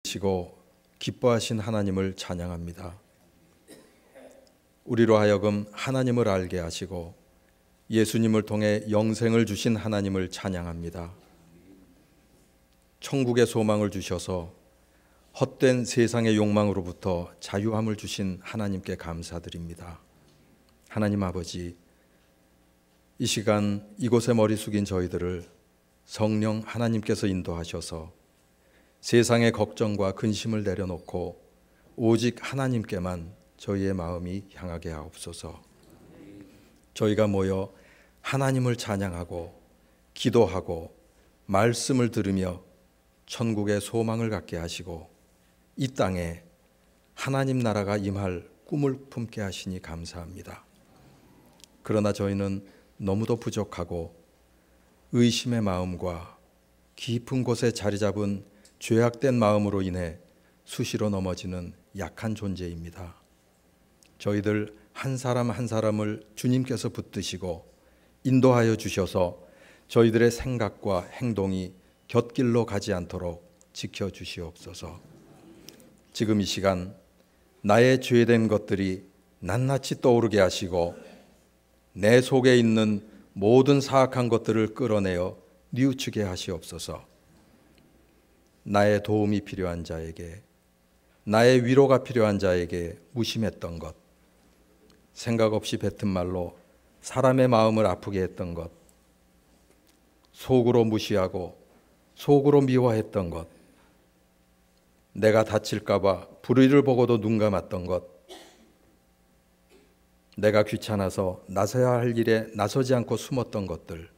시고 기뻐하신 하나님을 찬양합니다. 우리로 하여금 하나님을 알게 하시고 예수님을 통해 영생을 주신 하나님을 찬양합니다. 천국의 소망을 주셔서 헛된 세상의 욕망으로부터 자유함을 주신 하나님께 감사드립니다. 하나님 아버지, 이 시간 이곳에 머리 숙인 저희들을 성령 하나님께서 인도하셔서 세상의 걱정과 근심을 내려놓고 오직 하나님께만 저희의 마음이 향하게 하옵소서. 저희가 모여 하나님을 찬양하고 기도하고 말씀을 들으며 천국의 소망을 갖게 하시고 이 땅에 하나님 나라가 임할 꿈을 품게 하시니 감사합니다. 그러나 저희는 너무도 부족하고 의심의 마음과 깊은 곳에 자리 잡은 죄악된 마음으로 인해 수시로 넘어지는 약한 존재입니다. 저희들 한 사람 한 사람을 주님께서 붙드시고 인도하여 주셔서 저희들의 생각과 행동이 곁길로 가지 않도록 지켜주시옵소서. 지금 이 시간 나의 죄된 것들이 낱낱이 떠오르게 하시고 내 속에 있는 모든 사악한 것들을 끌어내어 뉘우치게 하시옵소서. 나의 도움이 필요한 자에게, 나의 위로가 필요한 자에게 무심했던 것, 생각 없이 뱉은 말로 사람의 마음을 아프게 했던 것, 속으로 무시하고 속으로 미워했던 것, 내가 다칠까 봐 불의를 보고도 눈 감았던 것, 내가 귀찮아서 나서야 할 일에 나서지 않고 숨었던 것들,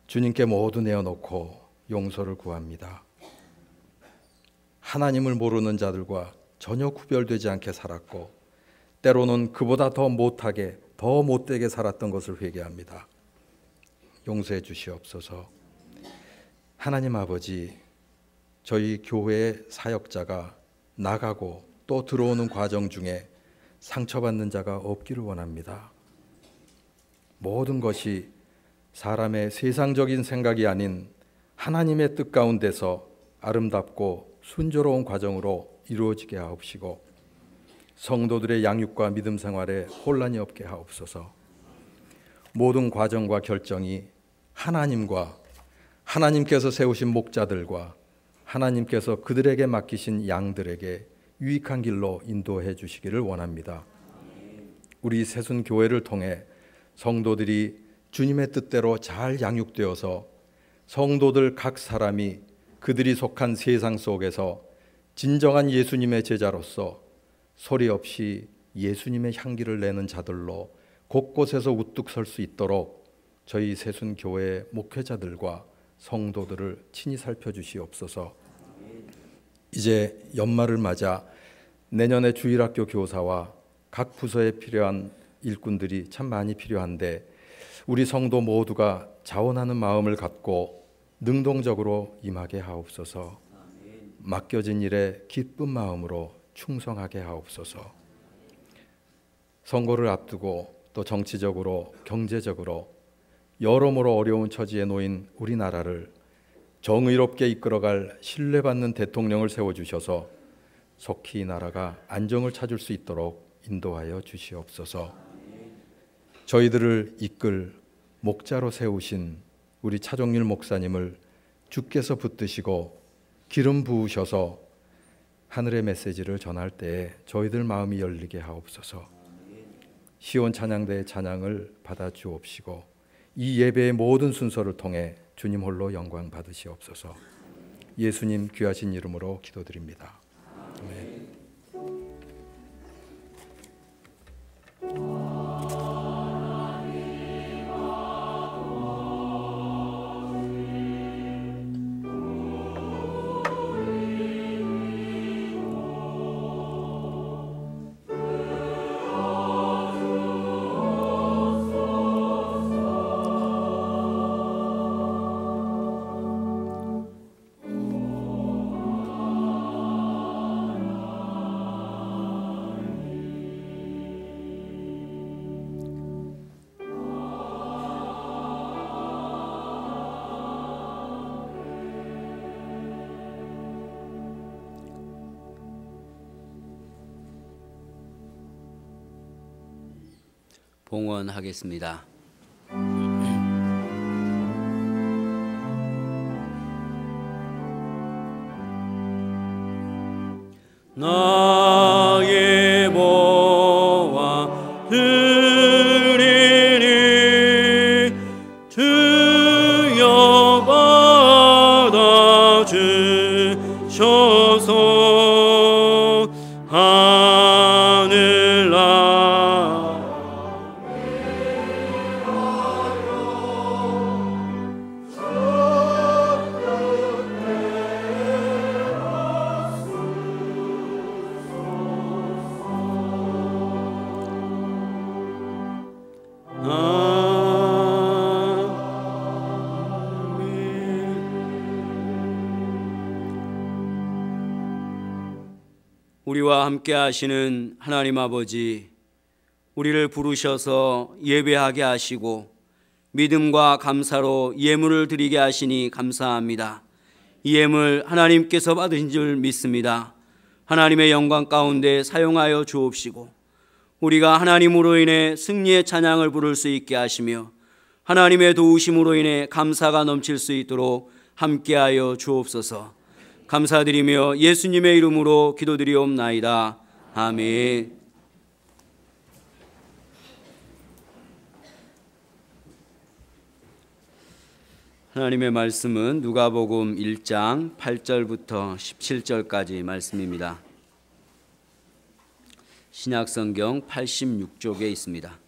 주님께 모두 내어놓고 용서를 구합니다. 하나님을 모르는 자들과 전혀 구별되지 않게 살았고 때로는 그보다 더 못하게, 더 못되게 살았던 것을 회개합니다. 용서해 주시옵소서. 하나님 아버지, 저희 교회의 사역자가 나가고 또 들어오는 과정 중에 상처받는 자가 없기를 원합니다. 모든 것이 사람의 세상적인 생각이 아닌 하나님의 뜻 가운데서 아름답고 순조로운 과정으로 이루어지게 하옵시고 성도들의 양육과 믿음 생활에 혼란이 없게 하옵소서. 모든 과정과 결정이 하나님과 하나님께서 세우신 목자들과 하나님께서 그들에게 맡기신 양들에게 유익한 길로 인도해 주시기를 원합니다. 우리 새순 교회를 통해 성도들이 주님의 뜻대로 잘 양육되어서 성도들 각 사람이 그들이 속한 세상 속에서 진정한 예수님의 제자로서 소리 없이 예수님의 향기를 내는 자들로 곳곳에서 우뚝 설 수 있도록 저희 새순교회 목회자들과 성도들을 친히 살펴주시옵소서. 이제 연말을 맞아 내년에 주일학교 교사와 각 부서에 필요한 일꾼들이 참 많이 필요한데 우리 성도 모두가 자원하는 마음을 갖고 능동적으로 임하게 하옵소서. 맡겨진 일에 기쁜 마음으로 충성하게 하옵소서. 선거를 앞두고 또 정치적으로 경제적으로 여러모로 어려운 처지에 놓인 우리나라를 정의롭게 이끌어갈 신뢰받는 대통령을 세워주셔서 속히 이 나라가 안정을 찾을 수 있도록 인도하여 주시옵소서. 저희들을 이끌 목자로 세우신 우리 차종일 목사님을 주께서 붙드시고 기름 부으셔서 하늘의 메시지를 전할 때에 저희들 마음이 열리게 하옵소서. 시온 찬양대의 찬양을 받아 주옵시고 이 예배의 모든 순서를 통해 주님 홀로 영광 받으시옵소서. 예수님 귀하신 이름으로 기도드립니다. 아멘. 봉헌하겠습니다. 나의 보화 드리니 주여 받아 주셔서 하늘나라 우리와 함께 하시는 하나님 아버지, 우리를 부르셔서 예배하게 하시고 믿음과 감사로 예물을 드리게 하시니 감사합니다. 이 예물 하나님께서 받으신 줄 믿습니다. 하나님의 영광 가운데 사용하여 주옵시고 우리가 하나님으로 인해 승리의 찬양을 부를 수 있게 하시며 하나님의 도우심으로 인해 감사가 넘칠 수 있도록 함께하여 주옵소서. 감사드리며 예수님의 이름으로 기도드리옵나이다. 아멘. 하나님의 말씀은 누가복음 1장 8절부터 17절까지 말씀입니다. 신약성경 86쪽에 있습니다.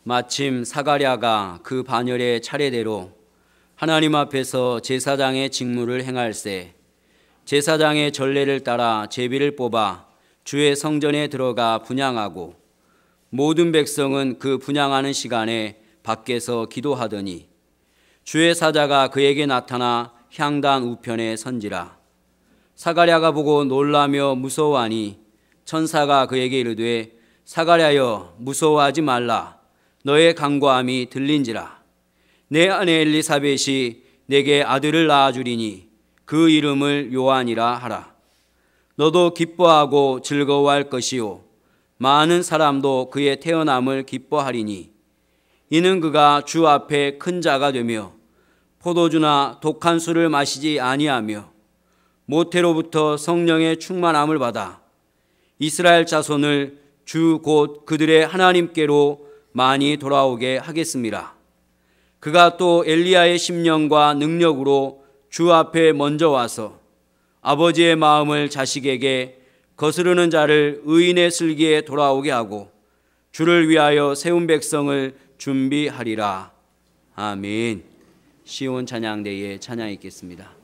마침 사가랴가 그 반열의 차례대로 하나님 앞에서 제사장의 직무를 행할세 제사장의 전례를 따라 제비를 뽑아 주의 성전에 들어가 분향하고 모든 백성은 그 분향하는 시간에 밖에서 기도하더니 주의 사자가 그에게 나타나 향단 우편에 선지라. 사가랴가 보고 놀라며 무서워하니 천사가 그에게 이르되 사가랴여 무서워하지 말라. 너의 간구함이 들린지라. 내 아내 엘리사벳이 내게 아들을 낳아주리니 그 이름을 요한이라 하라. 너도 기뻐하고 즐거워할 것이요 많은 사람도 그의 태어남을 기뻐하리니 이는 그가 주 앞에 큰 자가 되며 포도주나 독한 술을 마시지 아니하며 모태로부터 성령의 충만함을 받아 이스라엘 자손을 주 곧 그들의 하나님께로 많이 돌아오게 하겠습니다. 그가 또 엘리야의 심령과 능력으로 주 앞에 먼저 와서 아버지의 마음을 자식에게 거스르는 자를 의인의 슬기에 돌아오게 하고 주를 위하여 세운 백성을 준비하리라. 아멘. 시온 찬양대에 찬양 있겠습니다.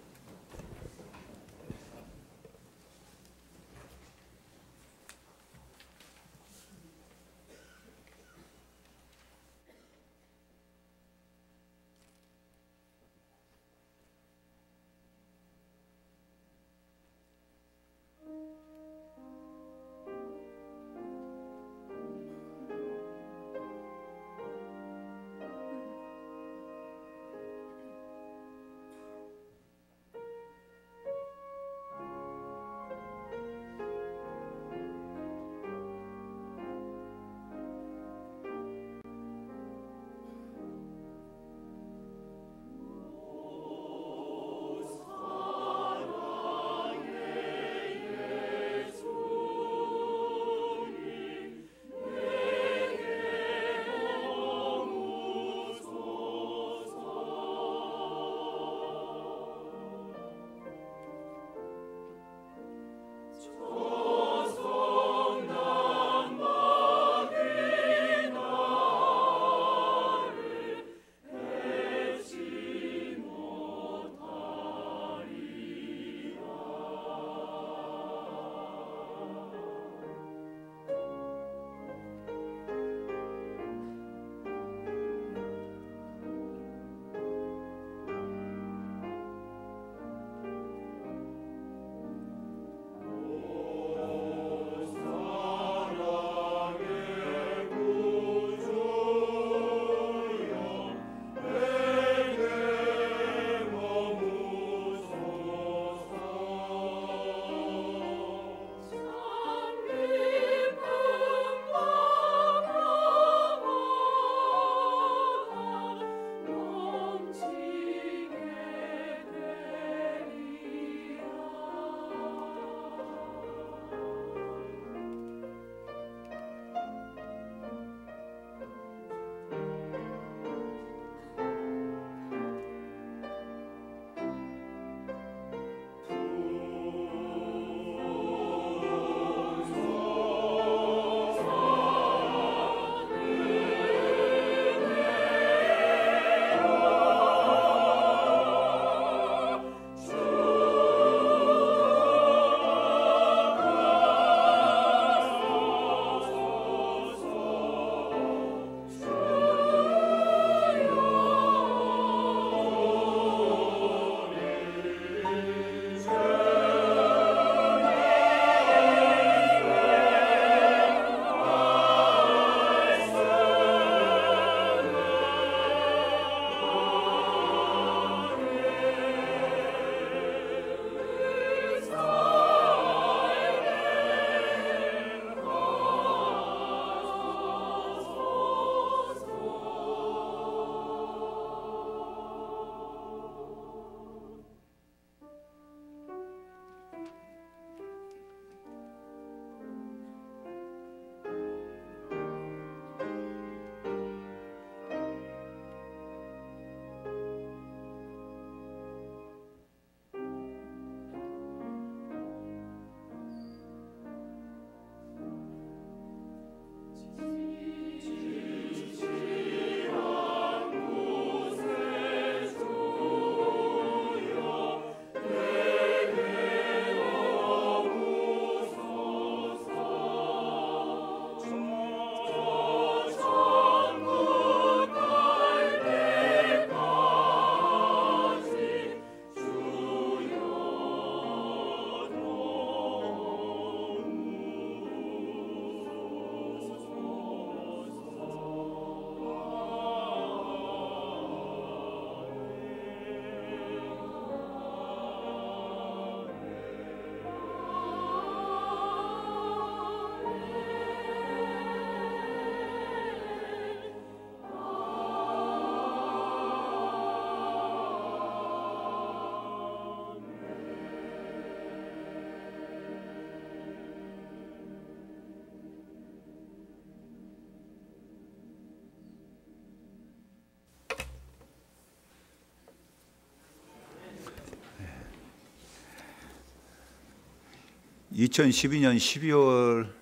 2012년 12월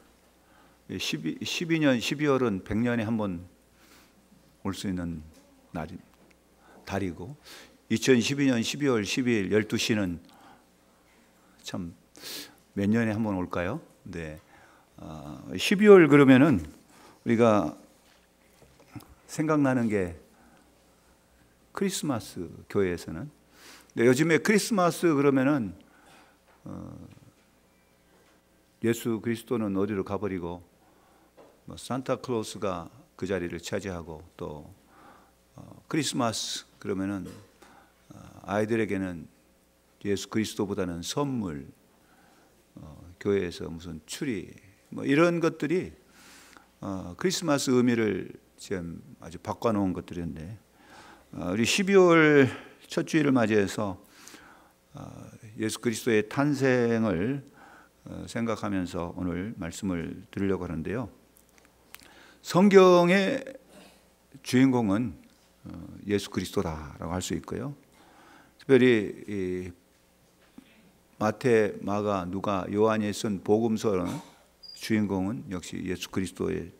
12년 12월은 100년에 한 번 올 수 있는 달이고 2012년 12월 12일 12시는 참 몇 년에 한 번 올까요? 네. 12월 그러면은 우리가 생각나는 게 크리스마스, 교회에서는. 근데 요즘에 크리스마스 그러면은 예수 그리스도는 어디로 가버리고 산타클로스가 그 자리를 차지하고 또 크리스마스 그러면은 아이들에게는 예수 그리스도보다는 선물, 교회에서 무슨 추리 뭐 이런 것들이 크리스마스 의미를 지금 아주 바꿔놓은 것들인데, 우리 12월 첫 주일을 맞이해서 예수 그리스도의 탄생을 생각하면서 오늘 말씀을 드리려고 하는데요. 성경의 주인공은 예수 그리스도다라고 할 수 있고요. 특별히 이 마태, 마가, 누가, 요한이 쓴 복음서는 주인공은 역시 예수 그리스도의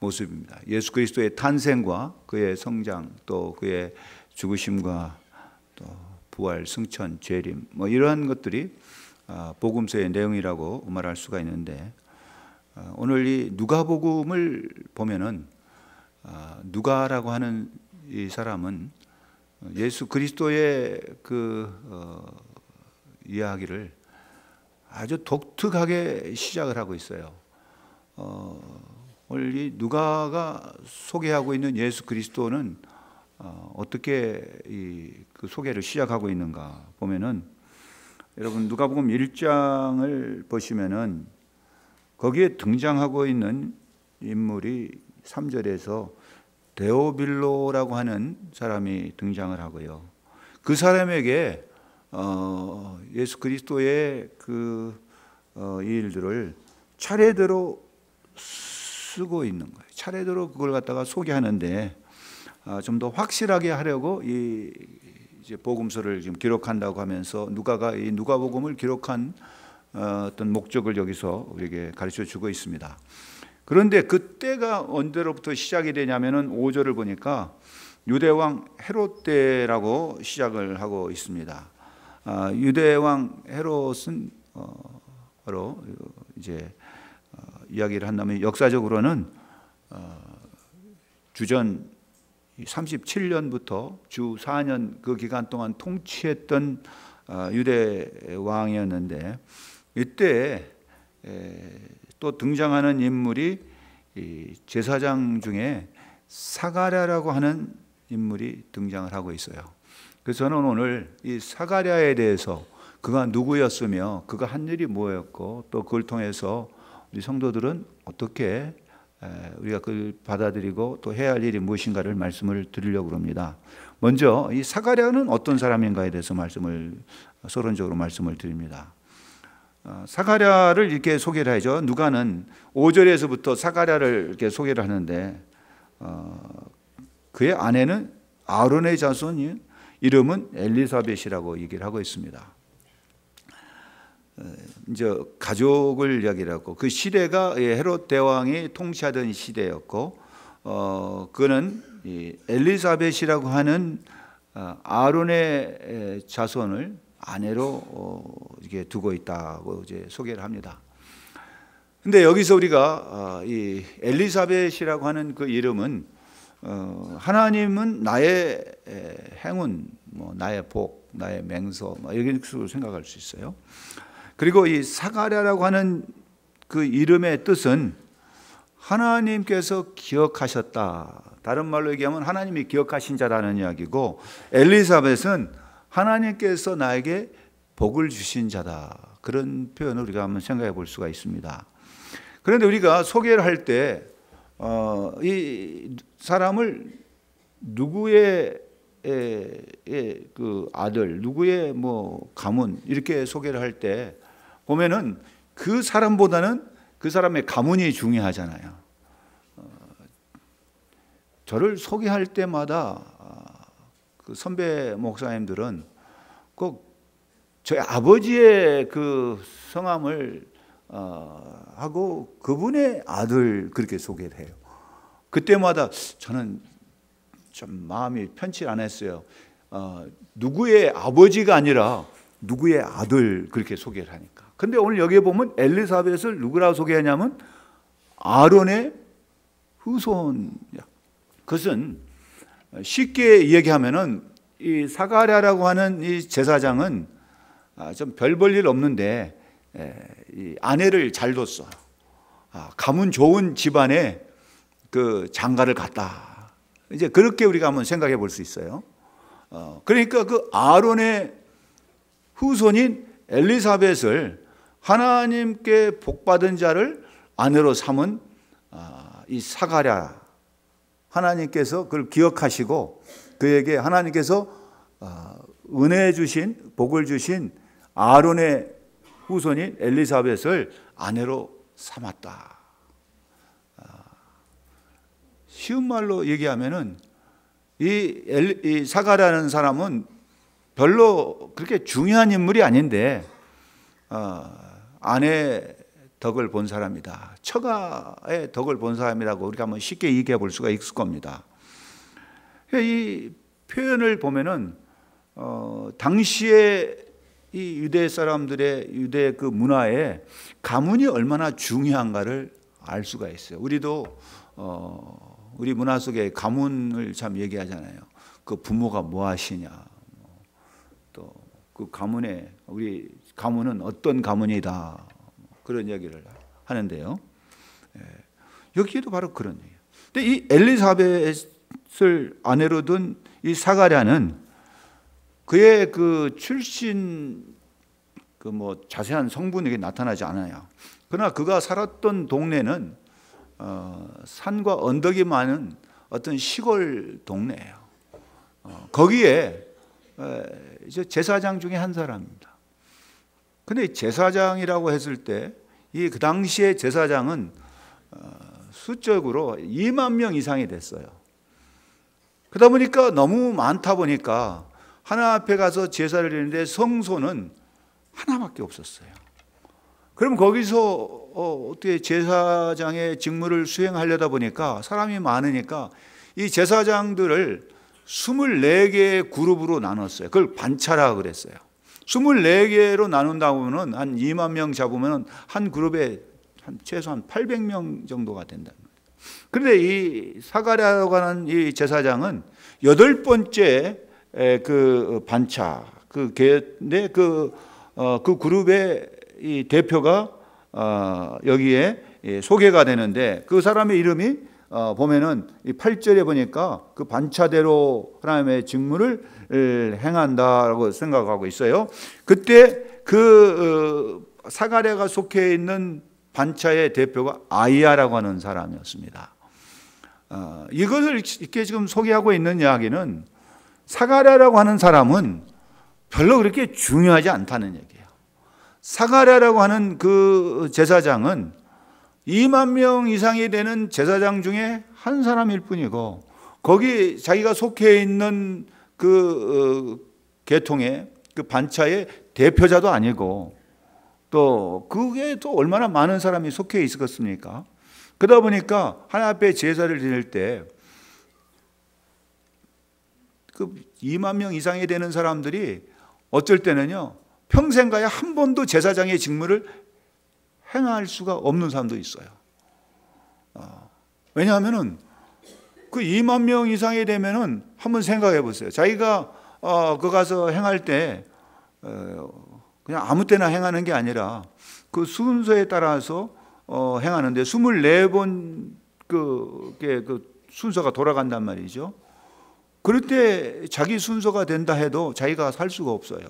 모습입니다. 예수 그리스도의 탄생과 그의 성장, 또 그의 죽으심과 또 부활, 승천, 재림 뭐 이러한 것들이 복음서의 내용이라고 말할 수가 있는데, 오늘 이 누가복음을 보면은 누가라고 하는 이 사람은 예수 그리스도의 그 이야기를 아주 독특하게 시작을 하고 있어요. 오늘 이 누가가 소개하고 있는 예수 그리스도는 어떻게 그 소개를 시작하고 있는가 보면은, 여러분 누가복음 1장을 보시면은 거기에 등장하고 있는 인물이 3절에서 데오빌로라고 하는 사람이 등장을 하고요. 그 사람에게 예수 그리스도의 그 일들을 차례대로 쓰고 있는 거예요. 차례대로 그걸 갖다가 소개하는데, 좀 더 확실하게 하려고 이제 복음서를 지금 기록한다고 하면서 누가가 이 누가복음을 기록한 어떤 목적을 여기서 우리에게 가르쳐 주고 있습니다. 그런데 그때가 언제로부터 시작이 되냐면은 5절을 보니까 유대왕 헤롯 때라고 시작을 하고 있습니다. 유대왕 헤롯은 바로 이제 이야기를 한다면 역사적으로는 주전 37년부터 주 4년 그 기간 동안 통치했던 유대 왕이었는데, 이때 또 등장하는 인물이 제사장 중에 사가랴라고 하는 인물이 등장을 하고 있어요. 그래서 저는 오늘 이 사가랴에 대해서 그가 누구였으며 그가 한 일이 뭐였고 또 그걸 통해서 우리 성도들은 어떻게 우리가 그걸 받아들이고 또 해야 할 일이 무엇인가를 말씀을 드리려고 합니다. 먼저 이 사가랴는 어떤 사람인가에 대해서 서론적으로 말씀을 드립니다. 사가랴를 이렇게 소개를 하죠. 누가는 5절에서부터 사가랴를 이렇게 소개를 하는데, 그의 아내는 아론의 자손이 이름은 엘리사벳이라고 얘기를 하고 있습니다. 이제 가족을 이야기를 하고, 그 시대가 헤롯 대왕이 통치하던 시대였고, 그는 엘리사벳이라고 하는 아론의 자손을 아내로 이렇게 두고 있다고 이제 소개를 합니다. 근데 여기서 우리가 이 엘리사벳이라고 하는 그 이름은 하나님은 나의 행운, 뭐 나의 복, 나의 맹서, 이런 식으로 생각할 수 있어요. 그리고 이 사가랴라고 하는 그 이름의 뜻은 하나님께서 기억하셨다. 다른 말로 얘기하면 하나님이 기억하신 자라는 이야기고, 엘리사벳은 하나님께서 나에게 복을 주신 자다. 그런 표현을 우리가 한번 생각해 볼 수가 있습니다. 그런데 우리가 소개를 할 때 이 사람을 누구의 그 아들, 누구의 뭐 가문 이렇게 소개를 할 때 보면은 그 사람보다는 그 사람의 가문이 중요하잖아요. 저를 소개할 때마다 그 선배 목사님들은 꼭 저희 아버지의 그 성함을 하고 그분의 아들 그렇게 소개를 해요. 그때마다 저는 좀 마음이 편치 않았어요. 누구의 아버지가 아니라 누구의 아들 그렇게 소개를 하니까. 근데 오늘 여기에 보면 엘리사벳을 누구라고 소개하냐면 아론의 후손. 그것은 쉽게 얘기하면은 이 사가랴라고 하는 이 제사장은 좀 별 볼 일 없는데 이 아내를 잘 뒀어. 가문 좋은 집안에 그 장가를 갔다. 이제 그렇게 우리가 한번 생각해 볼 수 있어요. 그러니까 그 아론의 후손인 엘리사벳을 하나님께 복받은 자를 아내로 삼은 이 사가랴, 하나님께서 그걸 기억하시고 그에게 하나님께서 은혜 주신, 복을 주신 아론의 후손인 엘리사벳을 아내로 삼았다. 쉬운 말로 얘기하면은 이 사가랴라는 사람은 별로 그렇게 중요한 인물이 아닌데 아내의 덕을 본 사람이다. 처가의 덕을 본 사람이라고 우리가 한번 쉽게 얘기해 볼 수가 있을 겁니다. 이 표현을 보면은 당시에 이 유대 사람들의 유대 그 문화에 가문이 얼마나 중요한가를 알 수가 있어요. 우리도 우리 문화 속에 가문을 참 얘기하잖아요. 그 부모가 뭐 하시냐, 또 그 가문에 우리 가문은 어떤 가문이다 그런 얘기를 하는데요. 여기에도 바로 그런 얘기예요. 근데 이 엘리사벳을 아내로 둔 이 사가랴는 그의 그 출신 그 뭐 자세한 성분이 나타나지 않아요. 그러나 그가 살았던 동네는 산과 언덕이 많은 어떤 시골 동네예요. 거기에 이제 제사장 중에 한 사람입니다. 근데 제사장이라고 했을 때 이 그 당시에 제사장은 수적으로 2만 명 이상이 됐어요. 그러다 보니까 너무 많다 보니까 하나 앞에 가서 제사를 드리는데 성소는 하나밖에 없었어요. 그럼 거기서 어떻게 제사장의 직무를 수행하려다 보니까 사람이 많으니까 이 제사장들을 24개의 그룹으로 나눴어요. 그걸 반차라 그랬어요. 24개로 나눈다고 하면 한 2만 명 잡으면 한 그룹에 최소한 800명 정도가 된다. 그런데 이 사가랴라고 하는 이 제사장은 8번째 그 반차 그 그룹의 이 대표가 여기에 소개가 되는데 그 사람의 이름이 보면은 이 8절에 보니까 그 반차대로 하나님의 직무를 행한다라고 생각하고 있어요. 그때 그 사가랴가 속해 있는 반차의 대표가 아이야라고 하는 사람이었습니다. 이것을 이렇게 지금 소개하고 있는 이야기는 사가랴라고 하는 사람은 별로 그렇게 중요하지 않다는 얘기예요. 사가랴라고 하는 그 제사장은 2만 명 이상이 되는 제사장 중에 한 사람일 뿐이고 거기 자기가 속해 있는 그 계통의 그 반차의 대표자도 아니고 또 그게 또 얼마나 많은 사람이 속해 있었겠습니까? 그러다 보니까 하나님 앞에 제사를 드릴 때 그 2만 명 이상이 되는 사람들이 어쩔 때는요 평생가에 한 번도 제사장의 직무를 행할 수가 없는 사람도 있어요. 왜냐하면은 그 2만 명 이상이 되면은 한번 생각해 보세요. 자기가 그 가서 행할 때 그냥 아무 때나 행하는 게 아니라 그 순서에 따라서 행하는데 24번 그 순서가 돌아간단 말이죠. 그럴 때 자기 순서가 된다 해도 자기가 살 수가 없어요.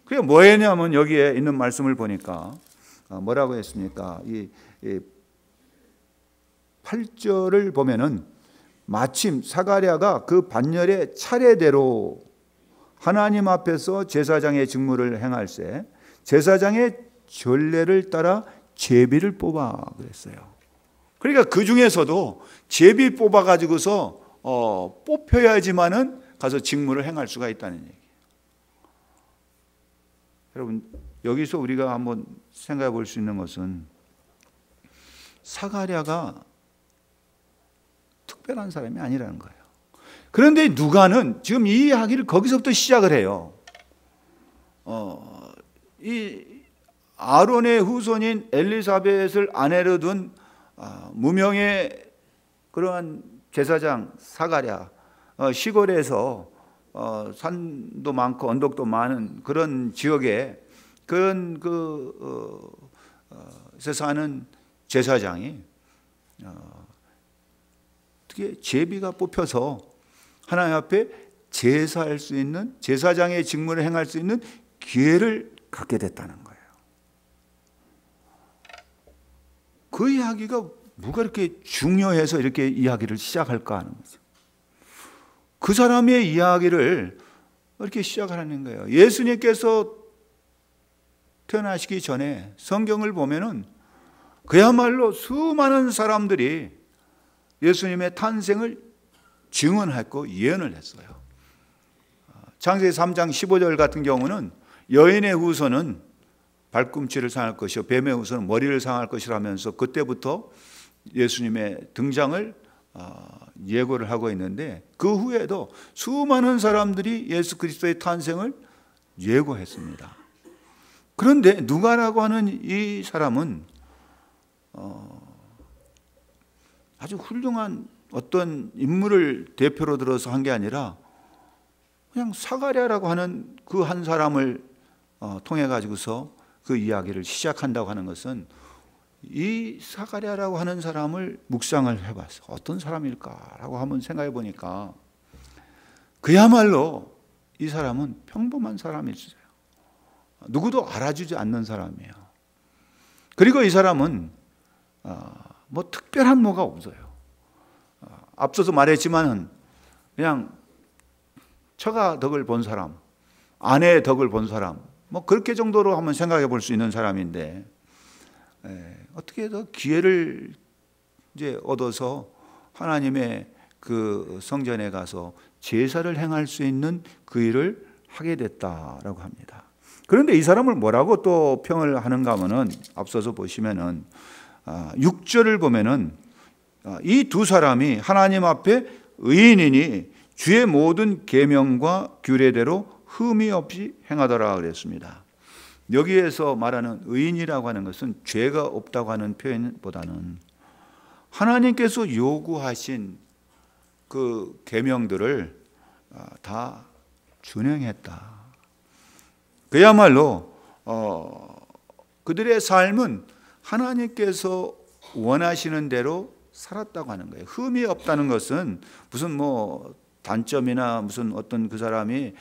그게 뭐냐면 여기에 있는 말씀을 보니까 뭐라고 했습니까? 이 8절을 보면은 마침 사가랴가 그 반열의 차례대로 하나님 앞에서 제사장의 직무를 행할세 제사장의 전례를 따라 제비를 뽑아 그랬어요. 그러니까 그 중에서도 제비 뽑아 가지고서 뽑혀야지만은 가서 직무를 행할 수가 있다는 얘기예요. 여러분 여기서 우리가 한번 생각해 볼 수 있는 것은 사가랴가 특별한 사람이 아니라는 거예요. 그런데 누가는 지금 이 이야기를 거기서부터 시작을 해요. 이 아론의 후손인 엘리사벳을 아내로 둔 무명의 그러한 제사장 사가랴, 시골에서 산도 많고 언덕도 많은 그런 지역에 그런 사는 제사장이 어떻게 제비가 뽑혀서 하나님 앞에 제사할 수 있는, 제사장의 직무를 행할 수 있는 기회를 갖게 됐다는 거예요. 그 이야기가 뭐가 이렇게 중요해서 이렇게 이야기를 시작할까 하는 거죠. 그 사람의 이야기를 이렇게 시작하는 거예요. 예수님께서 태어나시기 전에 성경을 보면은 그야말로 수많은 사람들이 예수님의 탄생을 증언했고 예언을 했어요. 창세기 3장 15절 같은 경우는 여인의 후손은 발꿈치를 상할 것이요 뱀의 후손은 머리를 상할 것이라면서 그때부터 예수님의 등장을 예고를 하고 있는데 그 후에도 수많은 사람들이 예수 그리스도의 탄생을 예고했습니다. 그런데 누가라고 하는 이 사람은 아주 훌륭한 어떤 인물을 대표로 들어서 한 게 아니라 그냥 사가랴라고 하는 그 한 사람을 통해 가지고서 그 이야기를 시작한다고 하는 것은 이 사가랴라고 하는 사람을 묵상을 해봤어. 어떤 사람일까라고 한번 생각해 보니까 그야말로 이 사람은 평범한 사람이었어요. 누구도 알아주지 않는 사람이에요. 그리고 이 사람은 뭐 특별한 뭐가 없어요. 앞서서 말했지만은 그냥 처가 덕을 본 사람, 아내의 덕을 본 사람, 뭐 그렇게 정도로 한번 생각해 볼 수 있는 사람인데 어떻게 더 기회를 이제 얻어서 하나님의 그 성전에 가서 제사를 행할 수 있는 그 일을 하게 됐다라고 합니다. 그런데 이 사람을 뭐라고 또 평을 하는가 하면은 앞서서 보시면은 6절을 보면은 이 두 사람이 하나님 앞에 의인이니 주의 모든 계명과 규례대로 흠이 없이 행하더라 그랬습니다. 여기에서 말하는 의인이라고 하는 것은 죄가 없다고 하는 표현보다는 하나님께서 요구하신 그 계명들을 다 준행했다. 그야말로 그들의 삶은 하나님께서 원하시는 대로 살았다고 하는 거예요. 흠이 없다는 것은 무슨 뭐 단점이나 무슨 어떤 그 사람이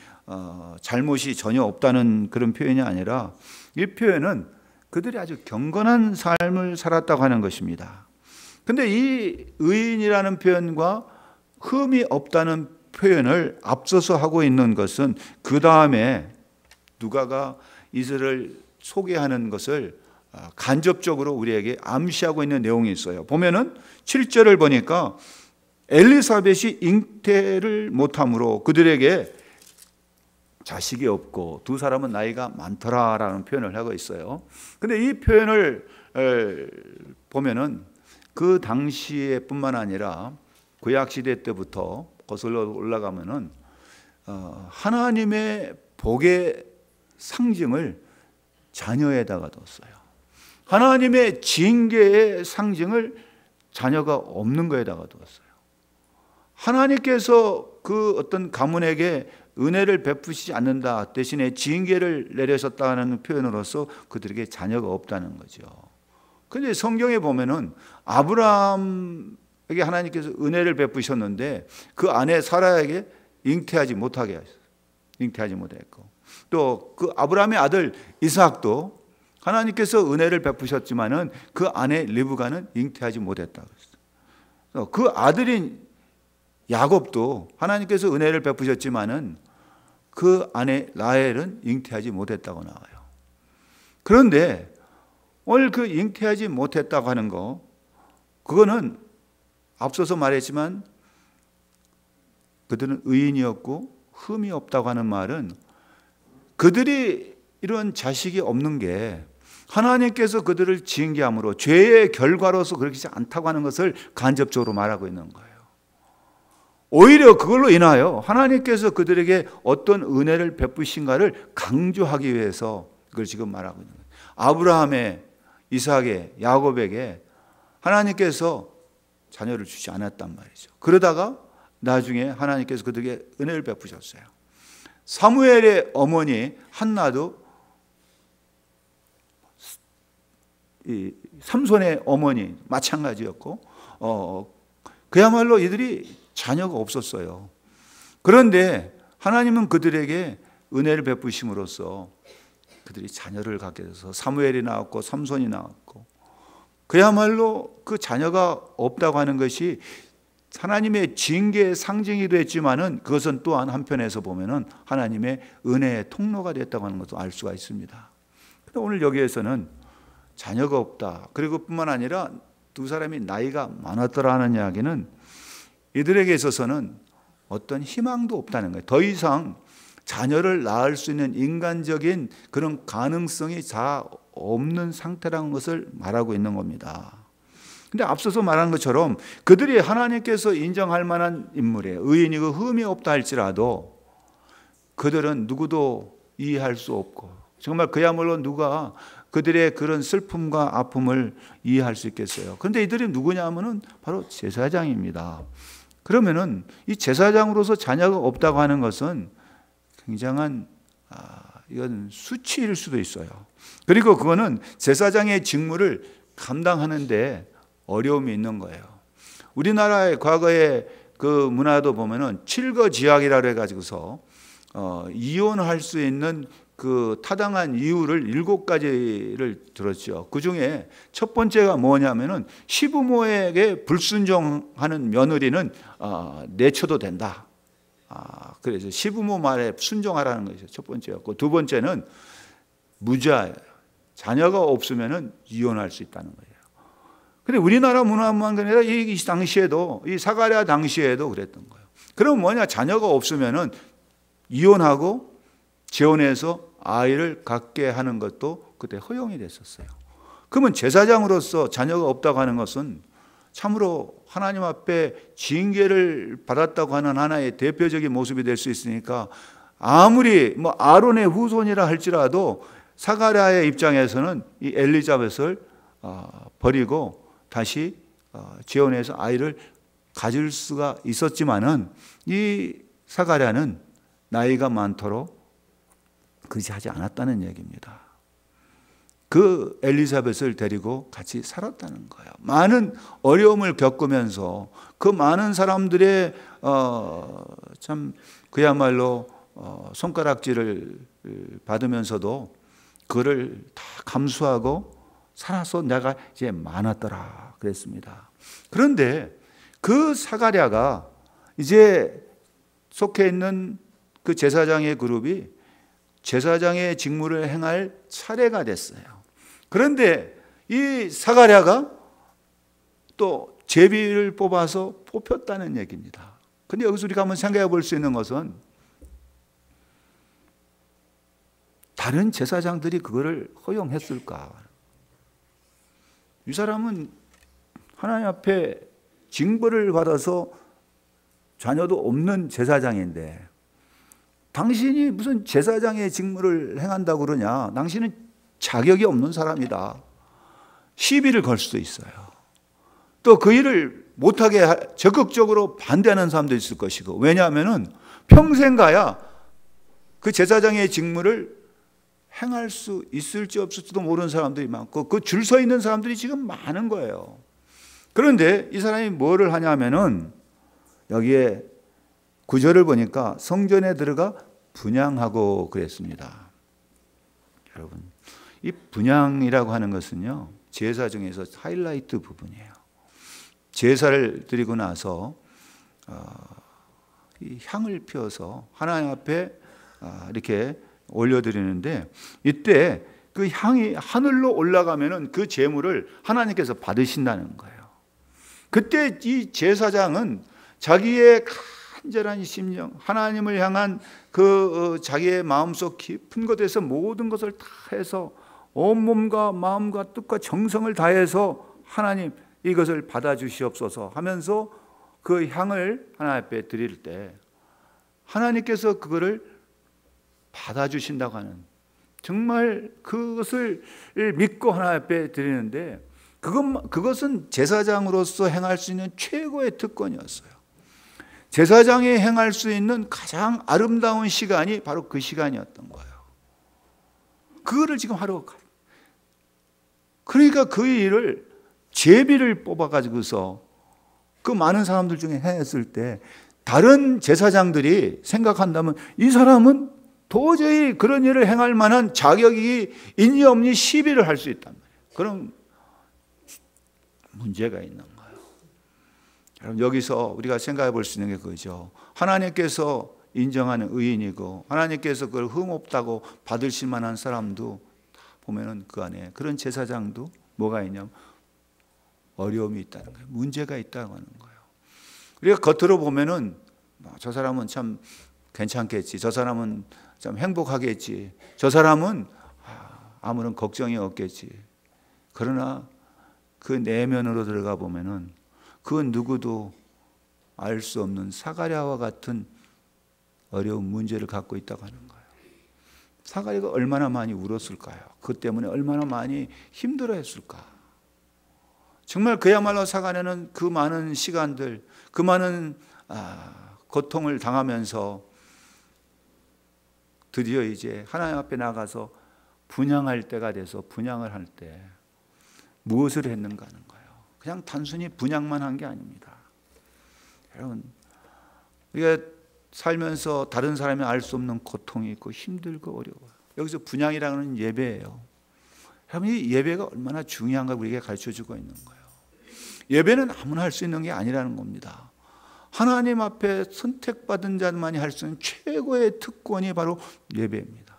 잘못이 전혀 없다는 그런 표현이 아니라 이 표현은 그들이 아주 경건한 삶을 살았다고 하는 것입니다. 그런데 이 의인이라는 표현과 흠이 없다는 표현을 앞서서 하고 있는 것은 그 다음에 누가가 이들을 소개하는 것을 간접적으로 우리에게 암시하고 있는 내용이 있어요. 보면은 7절을 보니까 엘리사벳이 잉태를 못함으로 그들에게 자식이 없고 두 사람은 나이가 많더라라는 표현을 하고 있어요. 근데 이 표현을 보면은 그 당시에 뿐만 아니라 구약 시대 때부터 거슬러 올라가면은 하나님의 복의 상징을 자녀에다가 뒀어요. 하나님의 징계의 상징을 자녀가 없는 거에다가 두었어요. 하나님께서 그 어떤 가문에게 은혜를 베푸시지 않는다, 대신에 징계를 내리셨다는 표현으로서 그들에게 자녀가 없다는 거죠. 그런데 성경에 보면은 아브라함에게 하나님께서 은혜를 베푸셨는데 그 아내 사라에게 잉태하지 못하게 하셨어요. 잉태하지 못했고 또 그 아브라함의 아들 이삭도 하나님께서 은혜를 베푸셨지만은 그 아내 리브가는 잉태하지 못했다고 했어요. 그 아들인 야곱도 하나님께서 은혜를 베푸셨지만은 그 아내 라헬은 잉태하지 못했다고 나와요. 그런데 오늘 그 잉태하지 못했다고 하는 거, 그거는 앞서서 말했지만 그들은 의인이었고 흠이 없다고 하는 말은 그들이 이런 자식이 없는 게 하나님께서 그들을 징계함으로 죄의 결과로서 그렇지 않다고 하는 것을 간접적으로 말하고 있는 거예요. 오히려 그걸로 인하여 하나님께서 그들에게 어떤 은혜를 베푸신가를 강조하기 위해서 그걸 지금 말하고 있는 거예요. 아브라함의, 이삭의, 야곱에게 하나님께서 자녀를 주지 않았단 말이죠. 그러다가 나중에 하나님께서 그들에게 은혜를 베푸셨어요. 사무엘의 어머니 한나도 이 삼손의 어머니 마찬가지였고, 그야말로 이들이 자녀가 없었어요. 그런데 하나님은 그들에게 은혜를 베푸심으로써 그들이 자녀를 갖게 돼서 사무엘이 나왔고 삼손이 나왔고, 그야말로 그 자녀가 없다고 하는 것이 하나님의 징계의 상징이기도 했지만은 그것은 또한 한편에서 보면은 하나님의 은혜의 통로가 됐다고 하는 것도 알 수가 있습니다. 그런데 오늘 여기에서는 자녀가 없다, 그리고 뿐만 아니라 두 사람이 나이가 많았더라는 이야기는 이들에게 있어서는 어떤 희망도 없다는 거예요. 더 이상 자녀를 낳을 수 있는 인간적인 그런 가능성이 다 없는 상태라는 것을 말하고 있는 겁니다. 근데 앞서서 말한 것처럼 그들이 하나님께서 인정할 만한 인물이에요. 의인이고 흠이 없다 할지라도 그들은 누구도 이해할 수 없고, 정말 그야말로 누가 그들의 그런 슬픔과 아픔을 이해할 수 있겠어요. 그런데 이들이 누구냐 하면은 바로 제사장입니다. 그러면은 이 제사장으로서 자녀가 없다고 하는 것은 굉장한 이건 수치일 수도 있어요. 그리고 그거는 제사장의 직무를 감당하는데 어려움이 있는 거예요. 우리나라의 과거의 그 문화도 보면은 칠거지약이라고 해가지고서 이혼할 수 있는 그 타당한 이유를 7가지를 들었죠. 그 중에 첫 번째가 뭐냐면은 시부모에게 불순종하는 며느리는 내쳐도 된다. 그래서 시부모 말에 순종하라는 것이 첫 번째였고, 두 번째는 무자예요. 자녀가 없으면은 이혼할 수 있다는 거예요. 근데 우리나라 문화만 아니라 이 당시에도, 이 사가랴 당시에도 그랬던 거예요. 그럼 뭐냐, 자녀가 없으면은 이혼하고 재혼해서 아이를 갖게 하는 것도 그때 허용이 됐었어요. 그러면 제사장으로서 자녀가 없다고 하는 것은 참으로 하나님 앞에 징계를 받았다고 하는 하나의 대표적인 모습이 될 수 있으니까, 아무리 뭐 아론의 후손이라 할지라도 사가랴의 입장에서는 이 엘리자벳을 버리고 다시 재혼해서 아이를 가질 수가 있었지만은 이 사가랴는 나이가 많도록 그렇게 하지 않았다는 얘기입니다. 그 엘리사벳을 데리고 같이 살았다는 거예요. 많은 어려움을 겪으면서 그 많은 사람들의 참 그야말로 손가락질을 받으면서도 그를 다 감수하고 살아서 내가 이제 많았더라 그랬습니다. 그런데 그 사가랴가 이제 속해 있는 그 제사장의 그룹이 제사장의 직무를 행할 차례가 됐어요. 그런데 이 사가랴가 또 제비를 뽑아서 뽑혔다는 얘기입니다. 근데 여기서 우리가 한번 생각해 볼 수 있는 것은, 다른 제사장들이 그거를 허용했을까? 이 사람은 하나님 앞에 징벌을 받아서 자녀도 없는 제사장인데 당신이 무슨 제사장의 직무를 행한다고 그러냐? 당신은 자격이 없는 사람이다. 시비를 걸 수도 있어요. 또 그 일을 못하게 적극적으로 반대하는 사람도 있을 것이고, 왜냐하면 평생 가야 그 제사장의 직무를 행할 수 있을지 없을지도 모르는 사람들이 많고, 그 줄 서 있는 사람들이 지금 많은 거예요. 그런데 이 사람이 뭐를 하냐면은 여기에 9절을 보니까 성전에 들어가 분향하고 그랬습니다. 여러분, 이 분향이라고 하는 것은요, 제사 중에서 하이라이트 부분이에요. 제사를 드리고 나서 이 향을 피워서 하나님 앞에 이렇게 올려드리는데, 이때 그 향이 하늘로 올라가면은 그 제물을 하나님께서 받으신다는 거예요. 그때 이 제사장은 자기의 간절한 심령, 하나님을 향한 그 자기의 마음속 깊은 곳에서 모든 것을 다 해서 온몸과 마음과 뜻과 정성을 다해서 하나님 이것을 받아주시옵소서 하면서 그 향을 하나님 앞에 드릴 때 하나님께서 그거를 받아주신다고 하는, 정말 그것을 믿고 하나님 앞에 드리는데 그것은 제사장으로서 행할 수 있는 최고의 특권이었어요. 제사장이 행할 수 있는 가장 아름다운 시간이 바로 그 시간이었던 거예요. 그거를 지금 하러 가요. 그러니까 그 일을 제비를 뽑아가지고서 그 많은 사람들 중에 했을 때 다른 제사장들이 생각한다면 이 사람은 도저히 그런 일을 행할 만한 자격이 있니 없니 시비를 할 수 있단 말이에요. 그런 문제가 있는 거예요. 여러분, 여기서 우리가 생각해 볼 수 있는 게 그거죠. 하나님께서 인정하는 의인이고 하나님께서 그걸 흠없다고 받으실 만한 사람도 보면은 그 안에 그런 제사장도 뭐가 있냐면 어려움이 있다는 거예요. 문제가 있다는 거예요. 우리가 겉으로 보면은 저 사람은 참 괜찮겠지, 저 사람은 참 행복하겠지, 저 사람은 아무런 걱정이 없겠지. 그러나 그 내면으로 들어가 보면은 그 누구도 알 수 없는 사가랴와 같은 어려운 문제를 갖고 있다고 하는 거예요. 사가랴가 얼마나 많이 울었을까요? 그 때문에 얼마나 많이 힘들어했을까? 정말 그야말로 사가랴는 그 많은 시간들, 그 많은 고통을 당하면서 드디어 이제 하나님 앞에 나가서 분향할 때가 돼서 분향을 할 때 무엇을 했는가 하는 거예요. 그냥 단순히 분향만 한 게 아닙니다. 여러분, 우리가 살면서 다른 사람이 알 수 없는 고통이 있고 힘들고 어려워요. 여기서 분향이라는 예배예요. 여러분, 이 예배가 얼마나 중요한 걸 우리에게 가르쳐주고 있는 거예요. 예배는 아무나 할 수 있는 게 아니라는 겁니다. 하나님 앞에 선택받은 자만이 할 수 있는 최고의 특권이 바로 예배입니다.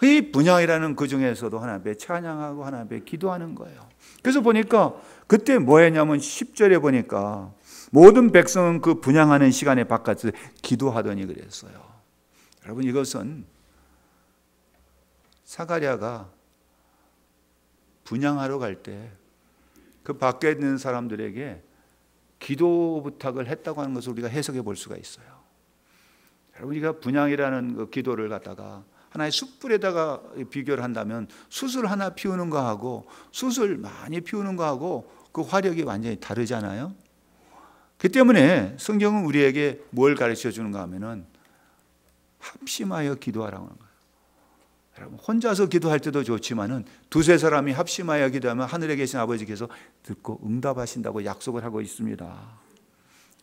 이 분향이라는 그 중에서도 하나님 앞에 찬양하고 하나님 앞에 기도하는 거예요. 그래서 보니까 그때 뭐 했냐면 10절에 보니까 모든 백성은 그 분향하는 시간에 바깥에서 기도하더니 그랬어요. 여러분, 이것은 사가랴가 분향하러 갈 때 그 밖에 있는 사람들에게 기도 부탁을 했다고 하는 것을 우리가 해석해 볼 수가 있어요. 여러분, 우리가 분향이라는 그 기도를 갖다가 하나의 숯불에다가 비교를 한다면 숯을 하나 피우는 거하고 숯을 많이 피우는 거하고 그 화력이 완전히 다르잖아요. 그 때문에 성경은 우리에게 뭘 가르쳐 주는가 하면은 합심하여 기도하라고 하는 거예요. 여러분, 혼자서 기도할 때도 좋지만은 두세 사람이 합심하여 기도하면 하늘에 계신 아버지께서 듣고 응답하신다고 약속을 하고 있습니다.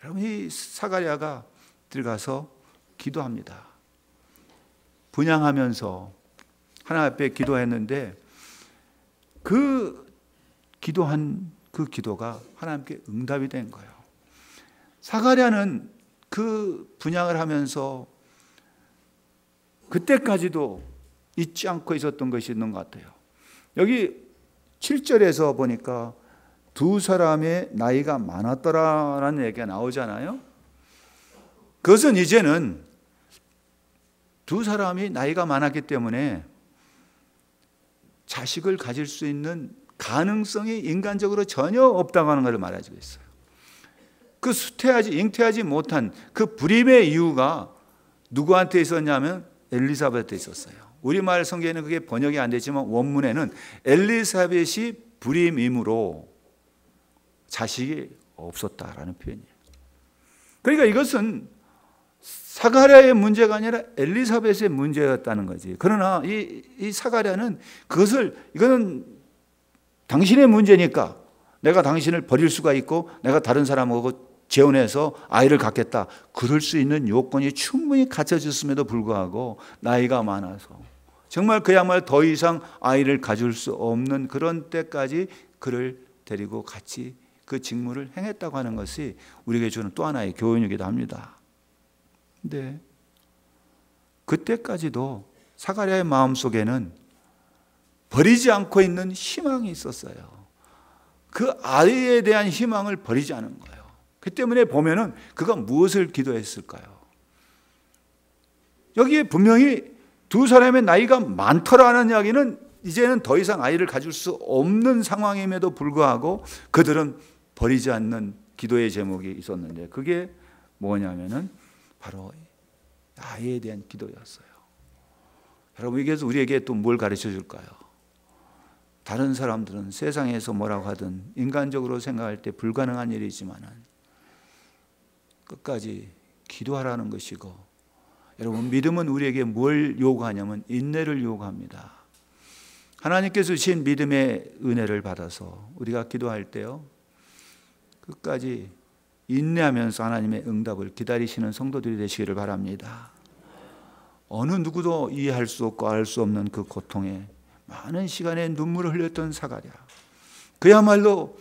여러분, 이 사가랴가 들어가서 기도합니다. 분향하면서 하나님 앞에 기도했는데 그 기도한 그 기도가 하나님께 응답이 된 거예요. 사가랴는 그 분향을 하면서 그때까지도 잊지 않고 있었던 것이 있는 것 같아요. 여기 7절에서 보니까 두 사람의 나이가 많았더라라는 얘기가 나오잖아요. 그것은 이제는 두 사람이 나이가 많았기 때문에 자식을 가질 수 있는 가능성이 인간적으로 전혀 없다고 하는 것을 말해주고 있어요. 그 잉태하지 못한 그 불임의 이유가 누구한테 있었냐면 엘리사벳한테 있었어요. 우리말 성경에는 그게 번역이 안 되지만 원문에는 엘리사벳이 불임임으로 자식이 없었다라는 표현이에요. 그러니까 이것은 사가랴의 문제가 아니라 엘리사벳의 문제였다는 거지. 그러나 이 사가랴는 이거는 당신의 문제니까 내가 당신을 버릴 수가 있고 내가 다른 사람하고 재혼해서 아이를 갖겠다. 그럴 수 있는 요건이 충분히 갖춰졌음에도 불구하고 나이가 많아서 정말 그야말로 더 이상 아이를 가질 수 없는 그런 때까지 그를 데리고 같이 그 직무를 행했다고 하는 것이 우리에게 주는 또 하나의 교훈이기도 합니다. 근데 그때까지도 사가랴의 마음속에는 버리지 않고 있는 희망이 있었어요. 그 아이에 대한 희망을 버리지 않은 거예요. 그 때문에 보면은 그가 무엇을 기도했을까요? 여기에 분명히 두 사람의 나이가 많더라는 이야기는 이제는 더 이상 아이를 가질 수 없는 상황임에도 불구하고 그들은 버리지 않는 기도의 제목이 있었는데, 그게 뭐냐면은 바로 아이에 대한 기도였어요. 여러분, 이게 우리에게 또 뭘 가르쳐 줄까요? 다른 사람들은 세상에서 뭐라고 하든 인간적으로 생각할 때 불가능한 일이지만은 끝까지 기도하라는 것이고, 여러분, 믿음은 우리에게 뭘 요구하냐면 인내를 요구합니다. 하나님께서 주신 믿음의 은혜를 받아서 우리가 기도할 때요, 끝까지 인내하면서 하나님의 응답을 기다리시는 성도들이 되시기를 바랍니다. 어느 누구도 이해할 수 없고 알 수 없는 그 고통에 많은 시간에 눈물을 흘렸던 사가랴, 그야말로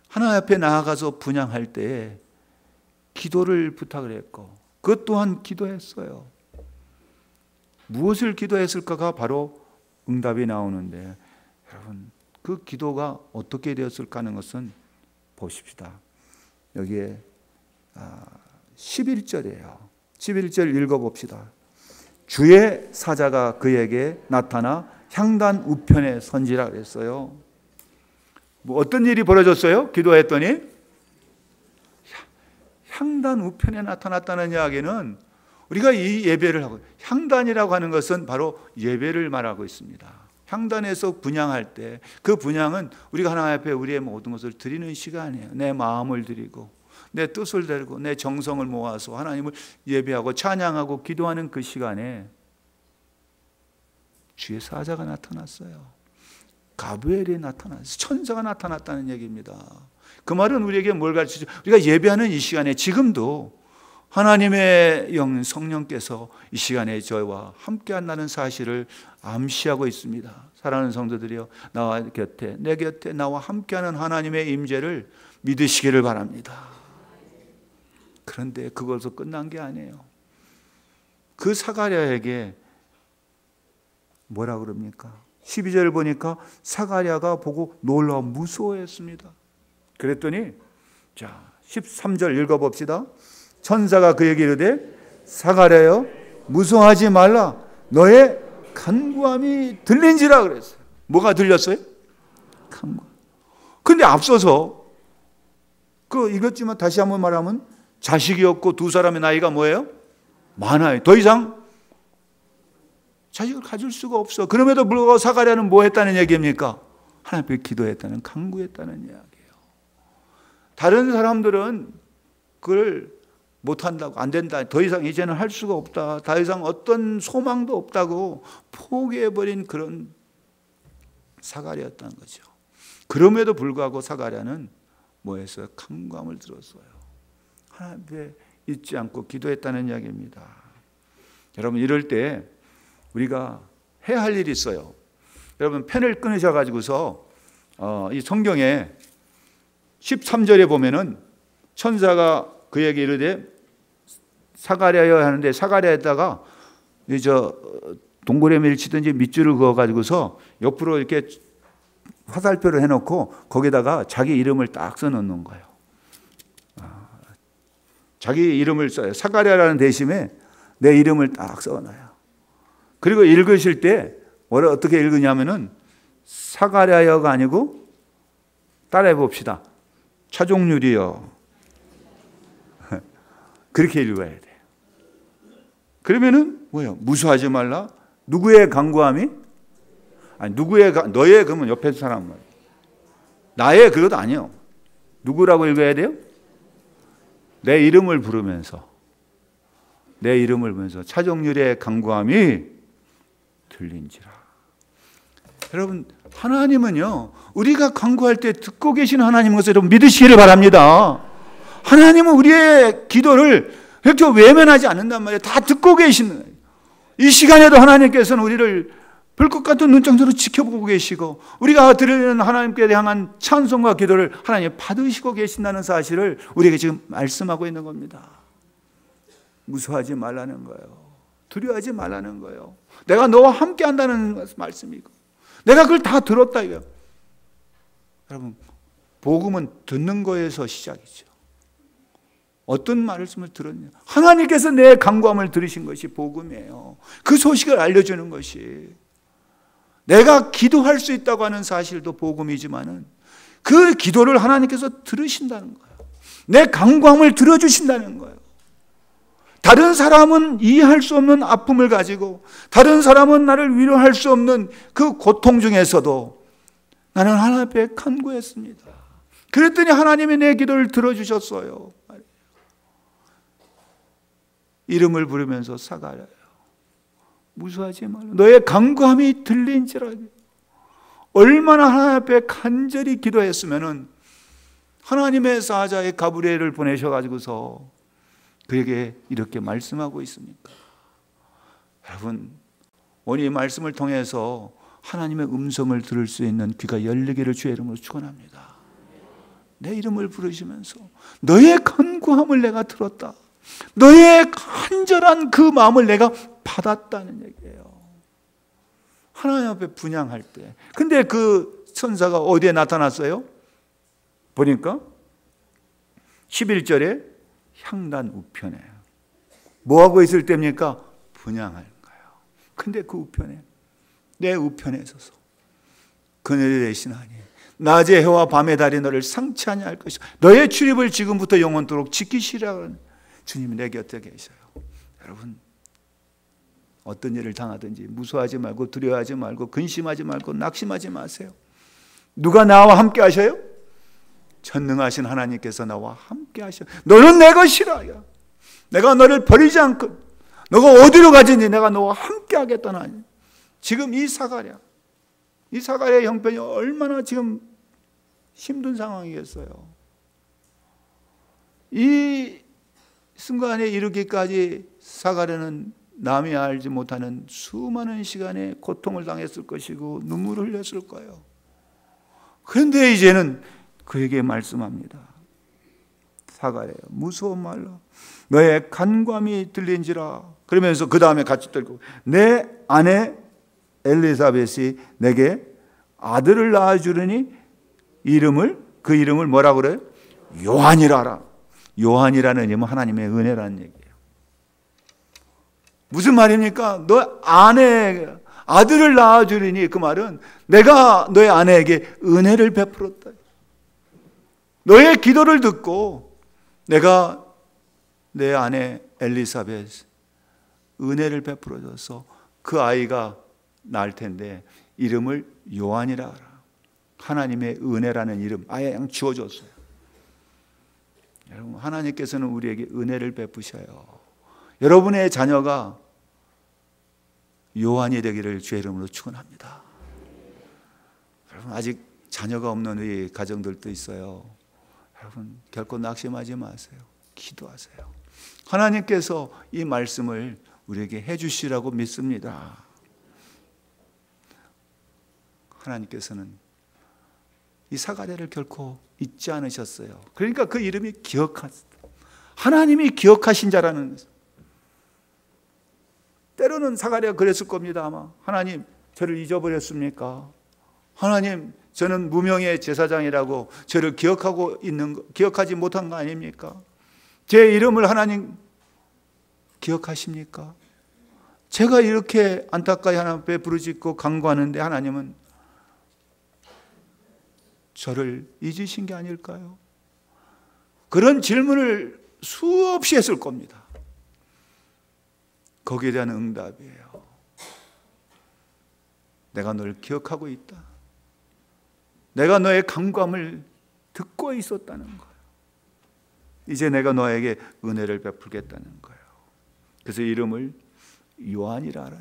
하나님 앞에 나아가서 분향할 때에 기도를 부탁을 했고 그것 또한 기도했어요. 무엇을 기도했을까가 바로 응답이 나오는데, 여러분, 그 기도가 어떻게 되었을까 하는 것은 보십시다. 여기에 11절이에요. 11절 읽어봅시다. 주의 사자가 그에게 나타나 향단 우편에 선지라 그랬어요. 뭐 어떤 일이 벌어졌어요? 기도했더니 향단 우편에 나타났다는 이야기는, 우리가 이 예배를 하고, 향단이라고 하는 것은 바로 예배를 말하고 있습니다. 향단에서 분향할 때, 그 분향은 우리가 하나님 앞에 우리의 모든 것을 드리는 시간이에요. 내 마음을 드리고 내 뜻을 드리고 내 정성을 모아서 하나님을 예배하고 찬양하고 기도하는 그 시간에 주의 사자가 나타났어요. 가브엘이 나타났어요. 천사가 나타났다는 얘기입니다. 그 말은 우리에게 뭘 가르치죠? 우리가 예배하는 이 시간에 지금도 하나님의 영 성령께서 이 시간에 저와 함께 한다는 사실을 암시하고 있습니다. 사랑하는 성도들이여, 나와 곁에, 내 곁에 나와 함께하는 하나님의 임재를 믿으시기를 바랍니다. 그런데 그것도 끝난 게 아니에요. 그 사가랴에게 뭐라 그럽니까? 12절을 보니까 사가랴가 보고 놀라 무서워했습니다. 그랬더니 자 13절 읽어봅시다. 천사가 그에게 이르되 사가랴여 무서워하지 말라, 너의 간구함이 들린지라 그랬어요. 뭐가 들렸어요? 간구. 근데 앞서서 이것지만 다시 한번 말하면 자식이 없고 두 사람의 나이가 뭐예요? 많아요. 더 이상 자식을 가질 수가 없어. 그럼에도 불구하고 사가랴는 뭐 했다는 얘기입니까? 하나님 앞에 기도했다는, 간구했다는 이야기예요. 다른 사람들은 그걸 못한다고, 안 된다, 더 이상 이제는 할 수가 없다, 더 이상 어떤 소망도 없다고 포기해버린 그런 사가랴였다는 거죠. 그럼에도 불구하고 사가랴는 뭐 했어요? 간구함을 들었어요. 하나님 앞에 잊지 않고 기도했다는 이야기입니다. 여러분, 이럴 때 우리가 해야 할 일이 있어요. 여러분, 펜을 끊으셔가지고서 이 성경에 13절에 보면은 천사가 그에게 이르되 사가랴여 하는데, 사가랴에다가 동그라미를 치든지 밑줄을 그어가지고서 옆으로 이렇게 화살표를 해놓고 거기다가 자기 이름을 딱 써놓는 거예요. 자기 이름을 써요. 사가랴라는 대신에 내 이름을 딱 써놔요. 그리고 읽으실 때 어떻게 읽으냐면은 사가랴여가 아니고, 따라해 봅시다. 차종률이요. 그렇게 읽어야 돼요. 그러면은 뭐예요? 무수하지 말라. 누구의 간구함이? 아니, 너의, 그러면 옆에 사람 말. 나의 그것도 아니요. 누구라고 읽어야 돼요? 내 이름을 부르면서, 내 이름을 부르면서 차종률의 간구함이 들린지라. 여러분, 하나님은요, 우리가 간구할 때 듣고 계신 하나님인 것을 여러분 믿으시기를 바랍니다. 하나님은 우리의 기도를 이렇게 외면하지 않는단 말이에요. 다 듣고 계시는 거예요. 이 시간에도 하나님께서는 우리를 불꽃 같은 눈장으로 지켜보고 계시고, 우리가 드리는 하나님께 향한 찬송과 기도를 하나님 받으시고 계신다는 사실을 우리에게 지금 말씀하고 있는 겁니다. 무서워하지 말라는 거예요. 두려워하지 말라는 거예요. 내가 너와 함께 한다는 말씀이고, 내가 그걸 다 들었다 이거예요. 여러분, 복음은 듣는 거에서 시작이죠. 어떤 말씀을 들었냐? 하나님께서 내 간구함을 들으신 것이 복음이에요. 그 소식을 알려주는 것이, 내가 기도할 수 있다고 하는 사실도 복음이지만은 그 기도를 하나님께서 들으신다는 거예요. 내 간구함을 들어주신다는 거예요. 다른 사람은 이해할 수 없는 아픔을 가지고, 다른 사람은 나를 위로할 수 없는 그 고통 중에서도 나는 하나님 앞에 간구했습니다. 그랬더니 하나님이 내 기도를 들어주셨어요. 이름을 부르면서 사가랴요, 무수하지 말라. 너의 간구함이 들린지라. 얼마나 하나님 앞에 간절히 기도했으면은 하나님의 사자의 가브리엘을 보내셔가지고서 그에게 이렇게 말씀하고 있습니까? 여러분, 오늘 이 말씀을 통해서 하나님의 음성을 들을 수 있는 귀가 열리기를 주의 이름으로 축원합니다. 내 이름을 부르시면서 너의 간구함을 내가 들었다, 너의 간절한 그 마음을 내가 받았다는 얘기예요. 하나님 앞에 분향할 때. 근데 그 천사가 어디에 나타났어요? 보니까 11절에 향단 우편에. 뭐하고 있을 때입니까? 분향하는 거예요. 근데 그 우편에, 내 우편에 서서 그늘이 되신 하나님, 낮의 해와 밤의 달이 너를 상치하냐 할 것이다. 너의 출입을 지금부터 영원토록 지키시라는 주님이 내 곁에 계셔요. 여러분, 어떤 일을 당하든지 무서워하지 말고, 두려워하지 말고, 근심하지 말고, 낙심하지 마세요. 누가 나와 함께 하셔요? 전능하신 하나님께서 나와 함께 하셔. 너는 내 것이라. 내가 너를 버리지 않고, 너가 어디로 가든지 내가 너와 함께 하겠다는 하나님. 지금 이 사가랴 형편이 얼마나 지금 힘든 상황이겠어요. 이 순간에 이르기까지 사가랴는 남이 알지 못하는 수많은 시간의 고통을 당했을 것이고 눈물을 흘렸을 거예요. 그런데 이제는 그에게 말씀합니다. 사가랴, 무서워 말라. 너의 간구함이 들린지라. 그러면서 그 다음에 같이 들고, 내 아내 엘리사벳이 내게 아들을 낳아주려니 그 이름을 뭐라고 그래요? 요한이라라. 요한이라는 이름은 하나님의 은혜라는 얘기예요. 무슨 말입니까? 너 아들을 낳아주리니, 그 말은 내가 너의 아내에게 은혜를 베풀었다. 너의 기도를 듣고 내가 내 아내 엘리사벳 은혜를 베풀어줘서 그 아이가 낳을 텐데 이름을 요한이라 하라. 하나님의 은혜라는 이름 아예 그냥 지어줬어요. 여러분, 하나님께서는 우리에게 은혜를 베푸셔요. 여러분의 자녀가 요한이 되기를 주의 이름으로 축원합니다. 여러분, 아직 자녀가 없는 우리 가정들도 있어요. 여러분, 결코 낙심하지 마세요. 기도하세요. 하나님께서 이 말씀을 우리에게 해주시라고 믿습니다. 하나님께서는 이 사가랴를 결코 잊지 않으셨어요. 그러니까 그 이름이 하나님이 기억하신 자라는 것입니다. 때로는 사가랴가 그랬을 겁니다. 아마 하나님, 저를 잊어버렸습니까? 하나님, 저는 무명의 제사장이라고 저를 기억하지 못한 거 아닙니까? 제 이름을 하나님 기억하십니까? 제가 이렇게 안타까이 하나님 앞에 부르짖고 간구하는데 하나님은 저를 잊으신 게 아닐까요? 그런 질문을 수없이 했을 겁니다. 거기에 대한 응답이에요. 내가 너를 기억하고 있다. 내가 너의 간구함을 듣고 있었다는 거예요. 이제 내가 너에게 은혜를 베풀겠다는 거예요. 그래서 이름을 요한이라 하라.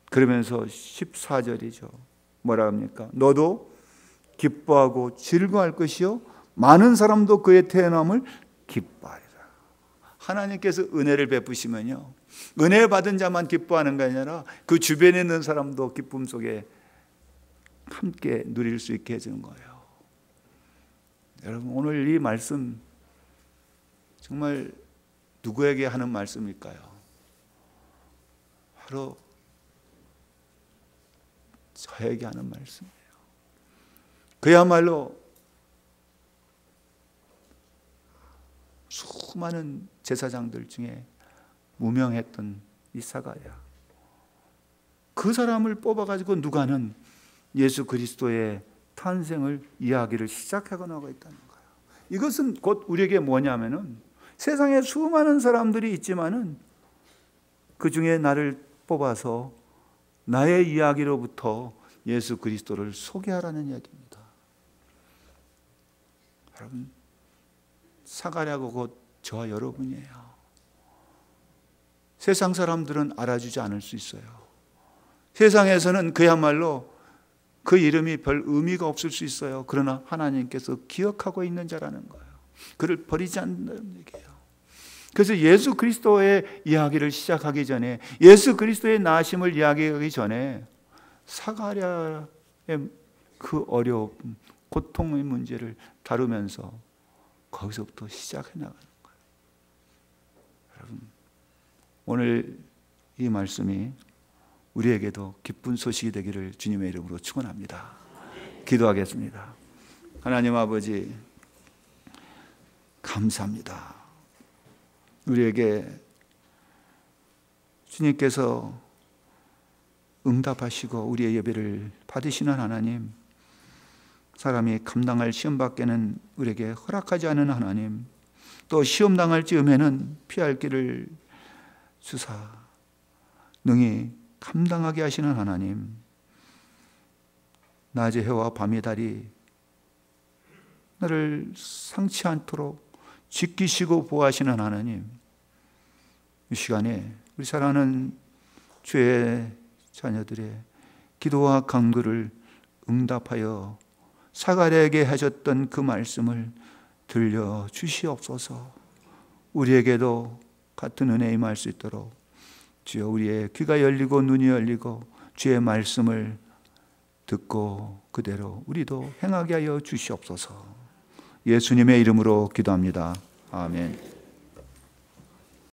그러면서 14절이죠. 뭐라 합니까? 너도 기뻐하고 즐거워할 것이요 많은 사람도 그의 태어남을 기뻐하리라. 하나님께서 은혜를 베푸시면요, 은혜 받은 자만 기뻐하는 게 아니라 그 주변에 있는 사람도 기쁨 속에 함께 누릴 수 있게 해주는 거예요. 여러분, 오늘 이 말씀 정말 누구에게 하는 말씀일까요? 바로 저에게 하는 말씀이에요. 그야말로 수많은 제사장들 중에 무명했던 이 사가랴, 그 사람을 뽑아가지고 누가는 예수 그리스도의 탄생을 이야기를 시작하고 나가 있다는 거예요. 이것은 곧 우리에게 뭐냐면은 세상에 수많은 사람들이 있지만은 그 중에 나를 뽑아서 나의 이야기로부터 예수 그리스도를 소개하라는 이야기입니다. 여러분, 사가랴가 곧 저와 여러분이에요. 세상 사람들은 알아주지 않을 수 있어요. 세상에서는 그야말로 그 이름이 별 의미가 없을 수 있어요. 그러나 하나님께서 기억하고 있는 자라는 거예요. 그를 버리지 않는다는 얘기예요. 그래서 예수 그리스도의 이야기를 시작하기 전에, 예수 그리스도의 나심을 이야기하기 전에 사가랴의 그 어려움, 고통의 문제를 다루면서 거기서부터 시작해 나가는 거예요. 여러분, 오늘 이 말씀이 우리에게도 기쁜 소식이 되기를 주님의 이름으로 축원합니다. 기도하겠습니다. 하나님 아버지, 감사합니다. 우리에게 주님께서 응답하시고 우리의 예배를 받으시는 하나님, 사람이 감당할 시험밖에는 우리에게 허락하지 않은 하나님, 또 시험 당할 즈음에는 피할 길을 주사 능히 감당하게 하시는 하나님, 낮의 해와 밤의 달이 나를 상치 않도록 지키시고 보호하시는 하나님, 이 시간에 우리 사랑하는 주의 자녀들의 기도와 간구를 응답하여 사가랴에게 하셨던 그 말씀을 들려주시옵소서. 우리에게도 같은 은혜 임할 수 있도록 주여, 우리의 귀가 열리고 눈이 열리고 주의 말씀을 듣고 그대로 우리도 행하게 하여 주시옵소서. 예수님의 이름으로 기도합니다. 아멘.